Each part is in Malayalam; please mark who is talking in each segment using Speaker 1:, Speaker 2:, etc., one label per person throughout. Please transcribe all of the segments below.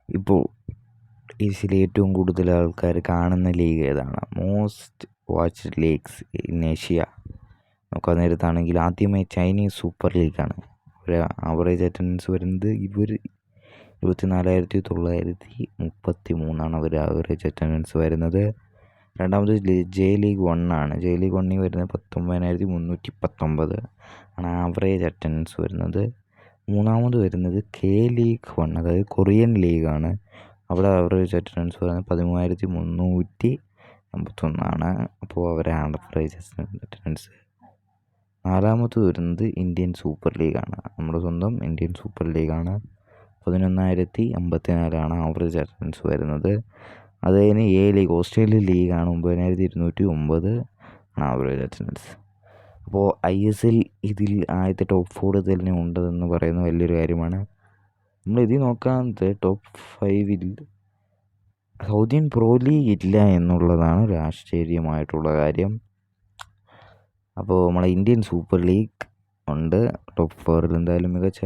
Speaker 1: ഇപ്പോൾ ഏഷ്യയിൽ ഏറ്റവും കൂടുതൽ ആൾക്കാർ കാണുന്ന ലീഗ് ഏതാണ്? Most watched leagues in Asia നോക്കാൻ നേരത്താണെങ്കിൽ ആദ്യമേ ചൈനീസ് സൂപ്പർ ലീഗാണ്. ഒരു ആവറേജ് അറ്റൻഡൻസ് വരുന്നത് 24,933 അവർ ആവറേജ് അറ്റൻഡൻസ് വരുന്നത്. രണ്ടാമത് ജെ ലീഗ് 1 ആണ്. ജെ ലീഗ് 1 വരുന്നത് 19,319 ആണ് ആവറേജ് അറ്റൻഡൻസ് വരുന്നത്. മൂന്നാമത് വരുന്നത് കെ ലീഗ് 1, അതായത് കൊറിയൻ ലീഗാണ്. അവിടെ ആവറേജ് അറ്റൻഡൻസ് വരുന്നത് 13,381 അപ്പോൾ അവരെ ആവറേജ് അറ്റൻഡൻസ്. നാലാമത് വരുന്നത് ഇന്ത്യൻ സൂപ്പർ ലീഗാണ്. നമ്മുടെ സ്വന്തം ഇന്ത്യൻ സൂപ്പർ ലീഗാണ്. 11,054 ആവറേജ് അറ്റൻഡൻസ് വരുന്നത്. അത് കഴിഞ്ഞ് എ ലീഗ്, ഓസ്ട്രേലിയൻ ലീഗാണ്. 9,209 ആണ് ആവറേജ് അറ്റൻഡൻസ്. അപ്പോൾ ISL ഇതിൽ ആദ്യത്തെ ടോപ്പ് 4 തന്നെ ഉണ്ടെന്ന് പറയുന്നത് വലിയൊരു കാര്യമാണ്. നമ്മളിതിൽ നോക്കാവുന്നത് ടോപ്പ് 5-ൽ സൗദിയൻ പ്രോ ലീഗ് ഇല്ല എന്നുള്ളതാണ് ഒരു ആശ്ചര്യമായിട്ടുള്ള കാര്യം. അപ്പോൾ നമ്മളെ ഇന്ത്യൻ സൂപ്പർ ലീഗ് ഉണ്ട് ടോപ്പ് 4-ൽ. എന്തായാലും മികച്ച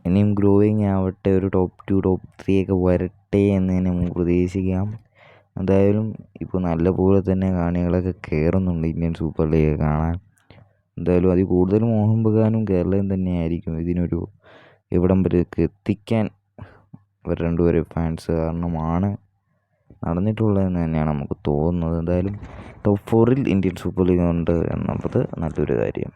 Speaker 1: ഇനിയും ഗ്രോയിങ് ആവട്ടെ, ഒരു ടോപ്പ് 2 ടോപ്പ് 3 ഒക്കെ വരട്ടെ എന്ന് തന്നെ നമുക്ക് പ്രതീക്ഷിക്കാം. എന്തായാലും ഇപ്പോൾ നല്ലപോലെ തന്നെ കാണികളൊക്കെ കയറുന്നുണ്ട് ഇന്ത്യൻ സൂപ്പർ ലീഗ് കാണാൻ. എന്തായാലും അതിൽ കൂടുതൽ മോഹൻ ബഗാനും കേരളയും തന്നെയായിരിക്കും ഇതിനൊരു ഇവിടം വരെയൊക്കെ എത്തിക്കാൻ അവർ രണ്ടുപേരും ഫാൻസ് കാരണമാണ് നടന്നിട്ടുള്ളതെന്ന് തന്നെയാണ് നമുക്ക് തോന്നുന്നത്. എന്തായാലും ടോപ്പ് 4-ൽ ഇന്ത്യൻ സൂപ്പർ ലീഗ് ഉണ്ട് എന്നുള്ളത് നല്ലൊരു കാര്യം.